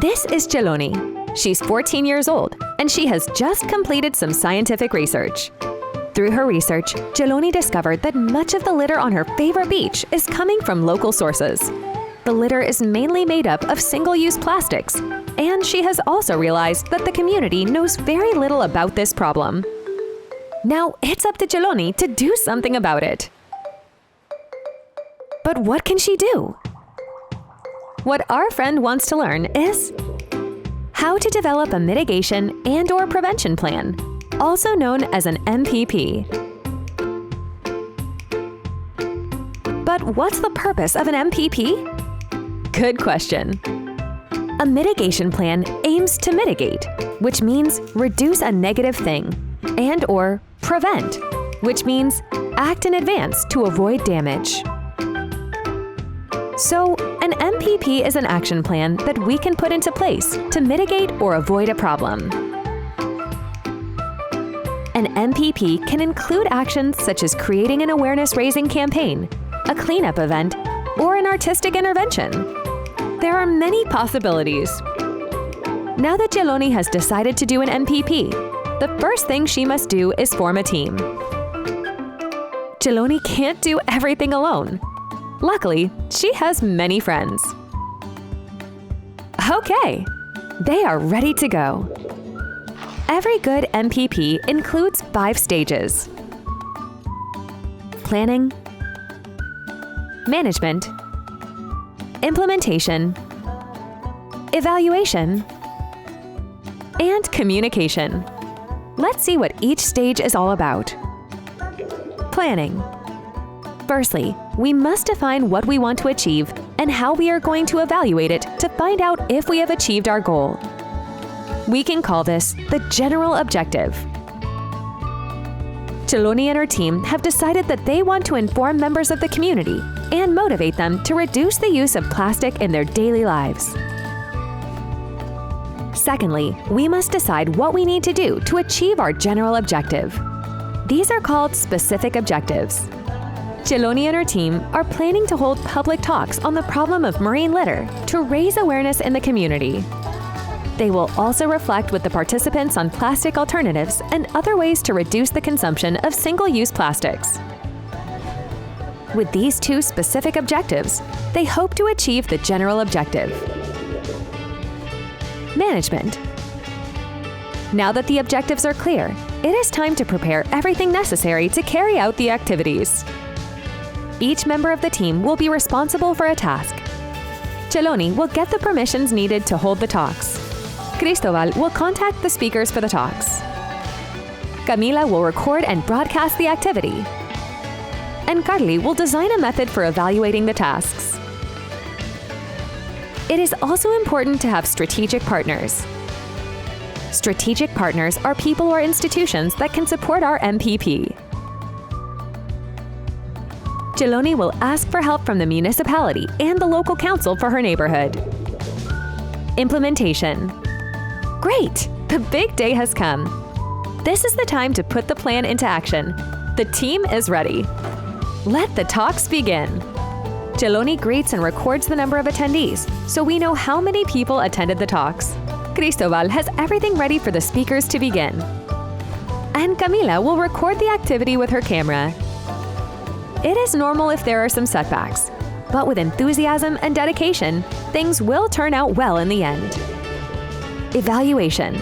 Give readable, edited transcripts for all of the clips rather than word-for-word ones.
This is Celoni. She's 14 years old, and she has just completed some scientific research. Through her research, Celoni discovered that much of the litter on her favorite beach is coming from local sources. The litter is mainly made up of single-use plastics, and she has also realized that the community knows very little about this problem. Now it's up to Celoni to do something about it. But what can she do? What our friend wants to learn is how to develop a mitigation and/or prevention plan, also known as an MPP. But what's the purpose of an MPP? Good question. A mitigation plan aims to mitigate, which means reduce a negative thing, and/or prevent, which means act in advance to avoid damage. So, an MPP is an action plan that we can put into place to mitigate or avoid a problem. An MPP can include actions such as creating an awareness-raising campaign, a cleanup event, or an artistic intervention. There are many possibilities. Now that Celoni has decided to do an MPP, the first thing she must do is form a team. Celoni can't do everything alone. Luckily, she has many friends. Okay, they are ready to go. Every good MPP includes 5 stages: planning, management, implementation, evaluation, and communication. Let's see what each stage is all about. Planning. Firstly, we must define what we want to achieve and how we are going to evaluate it to find out if we have achieved our goal. We can call this the general objective. Celoni and her team have decided that they want to inform members of the community and motivate them to reduce the use of plastic in their daily lives. Secondly, we must decide what we need to do to achieve our general objective. These are called specific objectives. Celoni and her team are planning to hold public talks on the problem of marine litter to raise awareness in the community. They will also reflect with the participants on plastic alternatives and other ways to reduce the consumption of single-use plastics. With these 2 specific objectives, they hope to achieve the general objective. Management. Now that the objectives are clear, it is time to prepare everything necessary to carry out the activities. Each member of the team will be responsible for a task. Celoni will get the permissions needed to hold the talks. Cristobal will contact the speakers for the talks. Camila will record and broadcast the activity. And Carly will design a method for evaluating the tasks. It is also important to have strategic partners. Strategic partners are people or institutions that can support our MPP. Celoni will ask for help from the municipality and the local council for her neighborhood. Implementation. Great! The big day has come. This is the time to put the plan into action. The team is ready. Let the talks begin. Celoni greets and records the number of attendees, so we know how many people attended the talks. Cristobal has everything ready for the speakers to begin. And Camila will record the activity with her camera. It is normal if there are some setbacks, but with enthusiasm and dedication, things will turn out well in the end. Evaluation.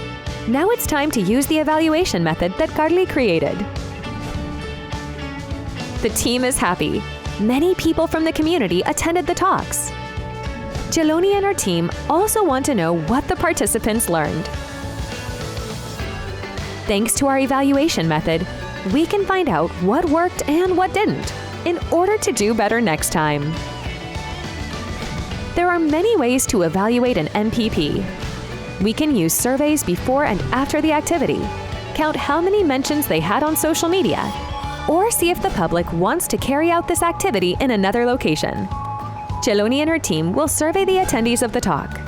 Now it's time to use the evaluation method that Carly created. The team is happy. Many people from the community attended the talks. Celoni and her team also want to know what the participants learned. Thanks to our evaluation method, we can find out what worked and what didn't, in order to do better next time. There are many ways to evaluate an MPP. We can use surveys before and after the activity, count how many mentions they had on social media, or see if the public wants to carry out this activity in another location. Celoni and her team will survey the attendees of the talk.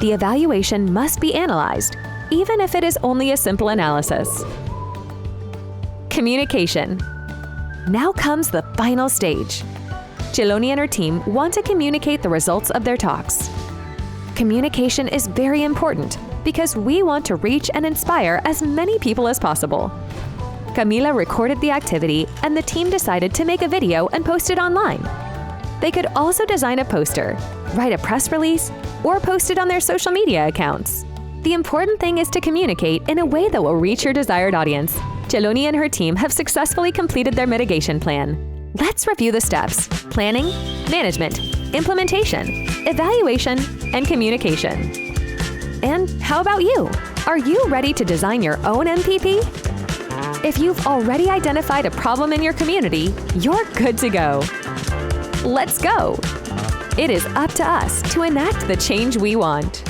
The evaluation must be analyzed, even if it is only a simple analysis. Communication. Now comes the final stage. Celoni and her team want to communicate the results of their talks. Communication is very important because we want to reach and inspire as many people as possible. Camila recorded the activity, and the team decided to make a video and post it online. They could also design a poster, write a press release, or post it on their social media accounts. The important thing is to communicate in a way that will reach your desired audience. Cheloni and her team have successfully completed their mitigation plan. Let's review the steps: planning, management, implementation, evaluation, and communication. And how about you? Are you ready to design your own MPP? If you've already identified a problem in your community, you're good to go. Let's go! It is up to us to enact the change we want.